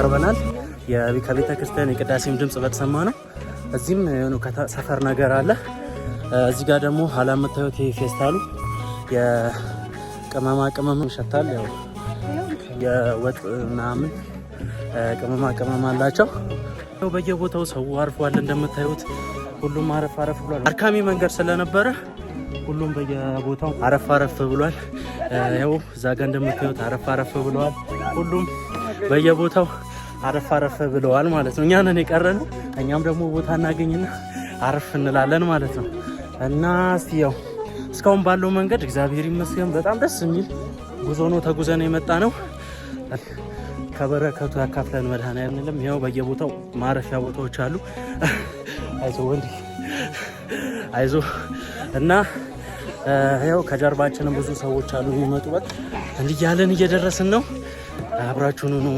ተቃርበናል። ከቤተ ክርስቲያን የቅዳሴም ድምጽ በተሰማ ነው። እዚህም የሆነ ሰፈር ነገር አለ። እዚህ ጋር ደግሞ ኋላ የምታዩት ፌስታሉ የቅመማ ቅመም ይሸታል። ያው የወጥ ምናምን ቅመማ ቅመም አላቸው። በየቦታው ሰው አርፏል። እንደምታዩት ሁሉም አረፍ አረፍ ብሏል። አድካሚ መንገድ ስለነበረ ሁሉም በየቦታው አረፍ አረፍ ብሏል። ያው እዛ ጋር እንደምታዩት አረፍ አረፍ ብለዋል። ሁሉም በየቦታው አረፍ አረፍ ብለዋል ማለት ነው። እኛንን የቀረነው እኛም ደግሞ ቦታ እናገኝና አረፍ እንላለን ማለት ነው። እና እስቲ ያው እስካሁን ባለው መንገድ እግዚአብሔር ይመስገን በጣም ደስ የሚል ጉዞ ነው ተጉዘን የመጣ ነው። ከበረከቱ ያካፍለን መድኃኔዓለም። ያው በየቦታው ማረፊያ ቦታዎች አሉ። አይዞ ወንድ አይዞ። እና ያው ከጀርባችንም ብዙ ሰዎች አሉ የሚመጡበት። እንዲህ ያለን እየደረስን ነው። አብራችሁኑ ነው።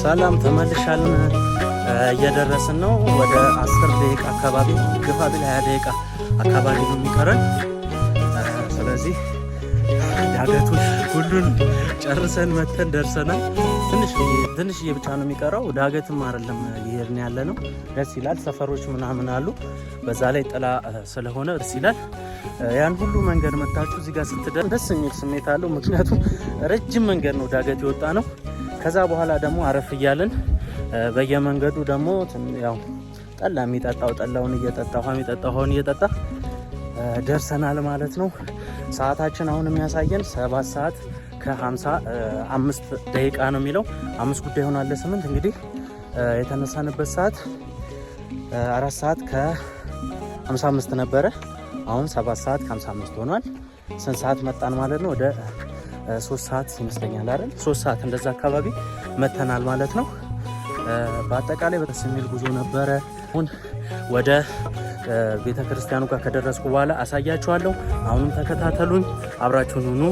ሰላም ተመልሻለን። እየደረስን ነው። ወደ 10 ደቂቃ አካባቢ ግፋ ቢል 20 ደቂቃ አካባቢ ነው የሚቀረን። ስለዚህ ዳገቱን ሁሉን ጨርሰን መተን ደርሰናል። ትንሽዬ ብቻ ነው የሚቀረው። ዳገትም አይደለም እየሄድን ያለ ነው። ደስ ይላል። ሰፈሮች ምናምን አሉ። በዛ ላይ ጥላ ስለሆነ ደስ ይላል። ያን ሁሉ መንገድ መታችሁ እዚህ ጋር ስትደርሱ ደስ የሚል ስሜት አለው። ምክንያቱም ረጅም መንገድ ነው ዳገት የወጣ ነው። ከዛ በኋላ ደግሞ አረፍ እያልን በየመንገዱ ደግሞ ያው ጠላ የሚጠጣው ጠላውን እየጠጣ ውሃ የሚጠጣው ውሃውን እየጠጣ ደርሰናል ማለት ነው። ሰዓታችን አሁን የሚያሳየን 7 ሰዓት ከ55 ደቂቃ ነው የሚለው። 5 ጉዳይ ሆናል ለ8 እንግዲህ የተነሳንበት ሰዓት 4 ሰዓት ከ55 ነበረ። አሁን 7 ሰዓት ከ55 ሆኗል። ስንት ሰዓት መጣን ማለት ነው? ወደ 3 ሰዓት ይመስለኛል አይደል? 3 ሰዓት እንደዛ አካባቢ መተናል ማለት ነው። በአጠቃላይ በጣም የሚል ጉዞ ነበረ። አሁን ወደ ቤተ ክርስቲያኑ ጋር ከደረስኩ በኋላ አሳያችኋለሁ። አሁንም ተከታተሉኝ፣ አብራችሁን ሁኑ።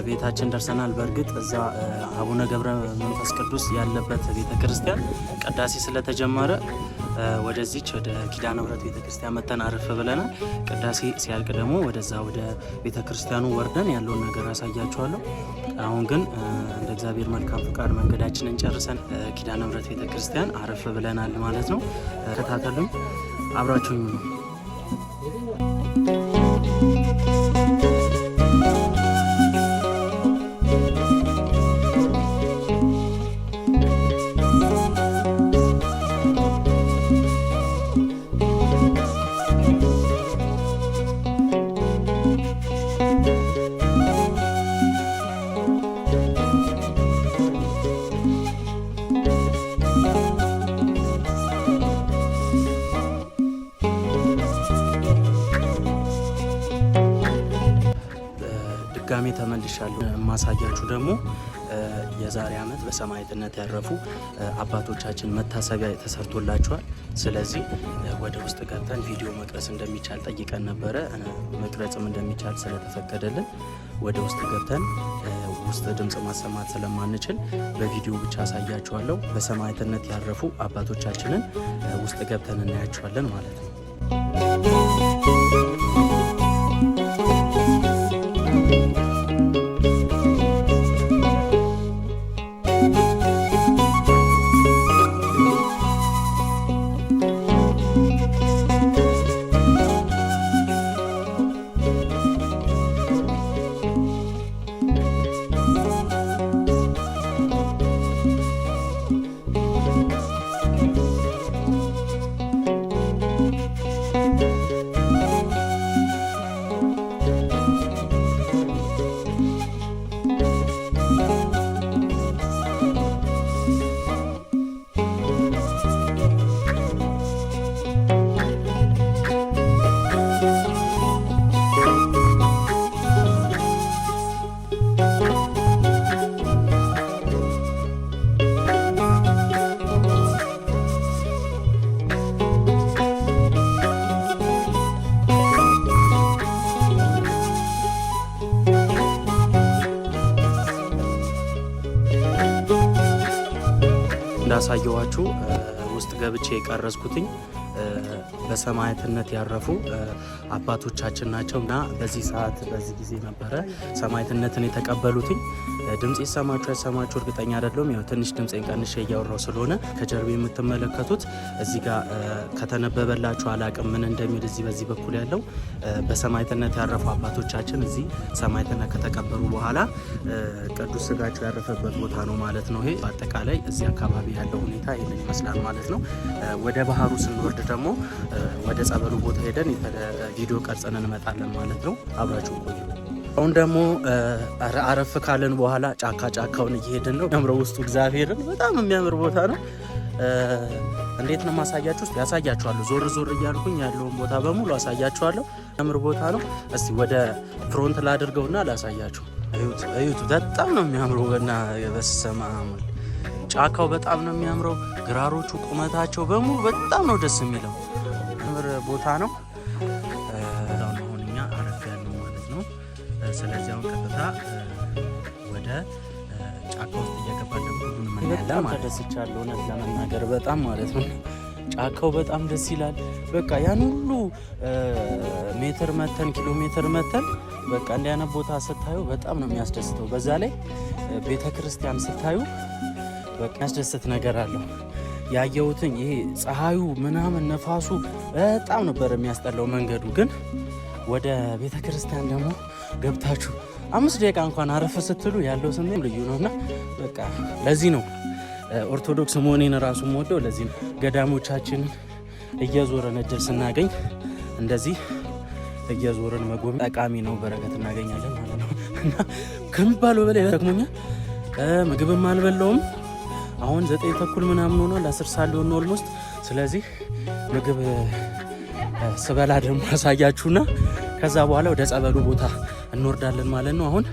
ቤታችን ደርሰናል። በእርግጥ እዛ አቡነ ገብረ መንፈስ ቅዱስ ያለበት ቤተክርስቲያን ቅዳሴ ስለተጀመረ ወደዚች ወደ ኪዳነ ምሕረት ቤተክርስቲያን መተን አረፍ ብለናል። ቅዳሴ ሲያልቅ ደግሞ ወደዛ ወደ ቤተክርስቲያኑ ወርደን ያለውን ነገር አሳያችኋለሁ። አሁን ግን እንደ እግዚአብሔር መልካም ፍቃድ መንገዳችንን ጨርሰን ኪዳነ ምሕረት ቤተክርስቲያን አረፍ ብለናል ማለት ነው። ተከታተሉኝ፣ አብራችሁኝ ነው። ድጋሜ ተመልሻለሁ። የማሳያችሁ ደግሞ የዛሬ ዓመት በሰማዕትነት ያረፉ አባቶቻችን መታሰቢያ ተሰርቶላቸዋል። ስለዚህ ወደ ውስጥ ገብተን ቪዲዮ መቅረጽ እንደሚቻል ጠይቀን ነበረ። መቅረጽም እንደሚቻል ስለተፈቀደልን ወደ ውስጥ ገብተን ውስጥ ድምፅ ማሰማት ስለማንችል በቪዲዮ ብቻ አሳያችኋለሁ። በሰማዕትነት ያረፉ አባቶቻችንን ውስጥ ገብተን እናያቸዋለን ማለት ነው። እንዳሳየዋችሁ ውስጥ ገብቼ የቀረጽኩትኝ በሰማዕትነት ያረፉ አባቶቻችን ናቸው እና በዚህ ሰዓት በዚህ ጊዜ ነበረ ሰማዕትነትን የተቀበሉትኝ። ድምጽ ይሰማችሁ አይሰማችሁ እርግጠኛ አይደለሁም። ያው ትንሽ ድምጽን ቀንሼ እያወራው ስለሆነ ከጀርባ የምትመለከቱት እዚህ ጋር ከተነበበላችሁ አላቅም ምን እንደሚል እዚህ በዚህ በኩል ያለው በሰማዕትነት ያረፉ አባቶቻችን እዚህ ሰማዕትነት ከተቀበሉ በኋላ ቅዱስ ስጋቸው ያረፈበት ቦታ ነው ማለት ነው። ይሄ በአጠቃላይ እዚህ አካባቢ ያለው ሁኔታ ይህንን ይመስላል ማለት ነው። ወደ ባህሩ ስንወርድ ደግሞ ወደ ጸበሉ ቦታ ሄደን ቪዲዮ ቀርጸን እንመጣለን ማለት ነው። አብራችሁ ቆዩ። አሁን ደግሞ አረፍ ካለን በኋላ ጫካውን እየሄድን ነው። የሚያምረው ውስጡ እግዚአብሔርን በጣም የሚያምር ቦታ ነው። እንዴት ነው ማሳያችሁ? ውስጥ ያሳያችኋለሁ። ዞር እያልኩኝ ያለውን ቦታ በሙሉ አሳያችኋለሁ። የሚያምር ቦታ ነው። እስቲ ወደ ፍሮንት ላድርገውና ላሳያችሁ። እዩት፣ በጣም ነው የሚያምረው እና በስመ አብ ጫካው በጣም ነው የሚያምረው። ግራሮቹ ቁመታቸው በሙሉ በጣም ነው ደስ የሚለው ምር ቦታ ነው። አሁን እኛ አረፍ ያለው ማለት ነው። ስለዚህ አሁን ቀጥታ ወደ ጫካ ውስጥ እየገባን ሁሉንም እናያለን ማለት ደስቻለሁ። እውነት ለመናገር በጣም ማለት ነው። ጫካው በጣም ደስ ይላል። በቃ ያን ሁሉ ሜትር መተን ኪሎ ሜትር መተን በቃ እንዲህ አይነት ቦታ ስታዩ በጣም ነው የሚያስደስተው። በዛ ላይ ቤተ ክርስቲያን ስታዩ በቃ ያስደስት ነገር አለው። ያየሁትኝ ይሄ ፀሐዩ ምናምን ነፋሱ በጣም ነበር የሚያስጠላው መንገዱ። ግን ወደ ቤተ ክርስቲያን ደግሞ ገብታችሁ 5 ደቂቃ እንኳን አረፍ ስትሉ ያለው ስሜት ልዩ ነውና በቃ ለዚህ ነው ኦርቶዶክስ መሆኔን ራሱ የምወደው። ለዚህ ነው ገዳሞቻችንን እየዞረን እድል ስናገኝ እንደዚህ እየዞረን መጎብኘት ጠቃሚ ነው። በረከት እናገኛለን ማለት ነው። እና ከሚባለው በላይ ደግሞኛል። ምግብም አልበላውም። አሁን 9 ተኩል ምናምን ሆኗል። 10 ሰዓት ሊሆን ነው ኦልሞስት። ስለዚህ ምግብ ስበላ ደግሞ ያሳያችሁና ከዛ በኋላ ወደ ጸበሉ ቦታ እንወርዳለን ማለት ነው። አሁን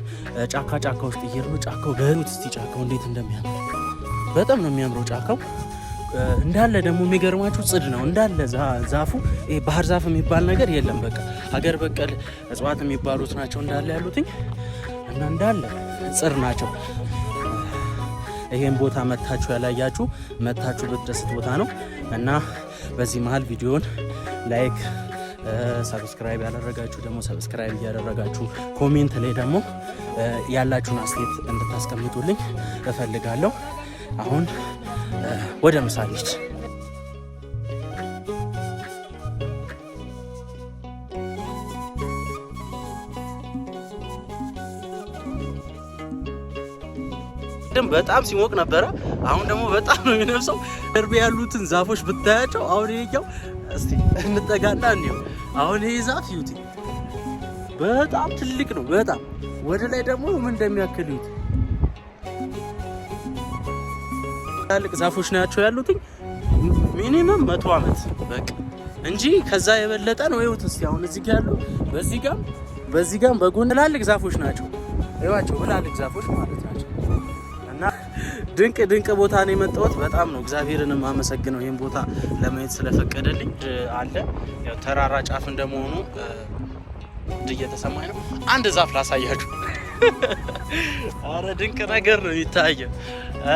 ጫካ ውስጥ እየሄድን ጫካው በሩት እስቲ ጫካው እንዴት እንደሚያምር በጣም ነው የሚያምረው ጫካው እንዳለ ደግሞ የሚገርማችሁ ጽድ ነው እንዳለ ዛፉ ባህር ዛፍ የሚባል ነገር የለም። በቃ ሀገር በቀል እጽዋት የሚባሉት ናቸው እንዳለ ያሉትኝ እና እንዳለ ጽድ ናቸው። ይሄን ቦታ መታችሁ ያላያችሁ መታችሁ ብትደስት ቦታ ነው እና በዚህ መሀል ቪዲዮን ላይክ ሰብስክራይብ ያደረጋችሁ ደግሞ ሰብስክራይብ እያደረጋችሁ ኮሜንት ላይ ደግሞ ያላችሁን አስተያየት እንድታስቀምጡልኝ እፈልጋለሁ። አሁን ወደ ምሳ ልሂድ። በጣም ሲሞቅ ነበረ። አሁን ደግሞ በጣም ነው የሚነፍሰው። ቅርብ ያሉትን ዛፎች ብታያቸው አሁን ይሄኛው እስቲ እንጠጋና እንየው። አሁን ይሄ ዛፍ ይዩት በጣም ትልቅ ነው። በጣም ወደ ላይ ደግሞ ምን እንደሚያክል ይዩት። ትልቅ ዛፎች ናቸው ያሉትኝ ሚኒመም 100 ዓመት በቃ እንጂ ከዛ የበለጠ ነው። ይዩት እስቲ አሁን እዚህ ጋር ያሉ በዚህ ጋር በጎን ትላልቅ ዛፎች ናቸው። ይዋቸው ትላልቅ ዛፎች ማለት ናቸው። እና ድንቅ ቦታ ነው የመጣሁት። በጣም ነው እግዚአብሔርን የማመሰግነው ይሄን ቦታ ለማየት ስለፈቀደልኝ። አለ ያው ተራራ ጫፍ እንደመሆኑ እየተሰማኝ ነው። አንድ ዛፍ ላሳያችሁ። አረ ድንቅ ነገር ነው የሚታየው።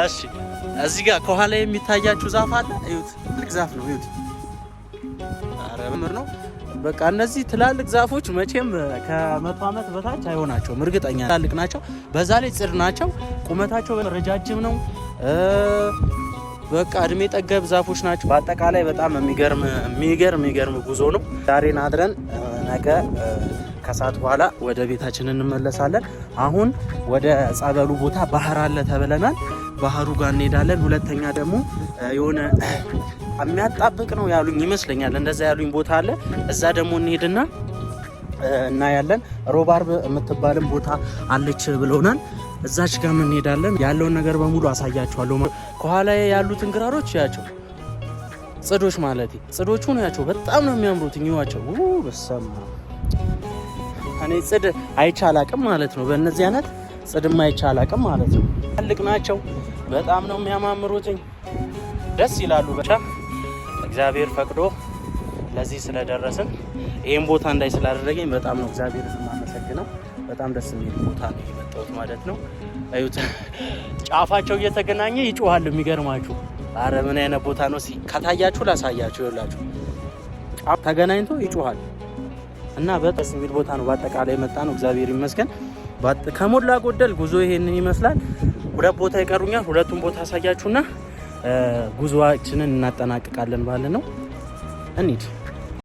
እሺ እዚህ ጋር ከኋላ የሚታያችሁ ዛፍ አለ። እዩት፣ ትልቅ ዛፍ ነው። እዩት። አረ ምር ነው በቃ እነዚህ ትላልቅ ዛፎች መቼም ከ100 ዓመት በታች አይሆናቸውም። እርግጠኛ ትላልቅ ናቸው። በዛ ላይ ጽድ ናቸው። ቁመታቸው ረጃጅም ነው። በቃ እድሜ ጠገብ ዛፎች ናቸው። በአጠቃላይ በጣም የሚገርም ጉዞ ነው። ዛሬን አድረን ነገ ከሰዓት በኋላ ወደ ቤታችን እንመለሳለን። አሁን ወደ ጸበሉ ቦታ ባህር አለ ተብለናል። ባህሩ ጋር እንሄዳለን። ሁለተኛ ደግሞ የሆነ የሚያጣብቅ ነው ያሉኝ ይመስለኛል። እንደዛ ያሉኝ ቦታ አለ። እዛ ደግሞ እንሄድና እናያለን። ሮባርብ የምትባልም ቦታ አለች ብለውናል። እዛች ጋር እንሄዳለን። ያለውን ነገር በሙሉ አሳያችኋለሁ። ከኋላ ያሉትን ግራሮች ያቸው ጽዶች ማለት ጽዶቹ ነው ያቸው። በጣም ነው የሚያምሩት። ይዋቸው በሰማ እኔ ጽድ አይቻላቅም ማለት ነው። በእነዚህ አይነት ጽድማ አይቻላቅም ማለት ነው። ትልቅ ናቸው። በጣም ነው የሚያማምሩት። ደስ ይላሉ። ብቻ እግዚአብሔር ፈቅዶ ለዚህ ስለደረስን ይሄን ቦታ እንዳይ ስላደረገኝ በጣም ነው እግዚአብሔርን የማመሰግነው። በጣም ደስ የሚል ቦታ ነው የመጣሁት ማለት ነው። አዩት፣ ጫፋቸው እየተገናኘ ይጮሃል። የሚገርማችሁ አረ ምን አይነት ቦታ ነው! ከታያችሁ ላሳያችሁ። ይኸውላችሁ ጫፍ ተገናኝቶ ይጮሃል እና በጣም ደስ የሚል ቦታ ነው። በአጠቃላይ የመጣ ነው። እግዚአብሔር ይመስገን። ከሞላ ጎደል ጉዞ ይሄንን ይመስላል። ሁለት ቦታ ይቀሩኛል። ሁለቱም ቦታ አሳያችሁና ጉዞአችንን እናጠናቅቃለን ማለት ነው። እንሂድ።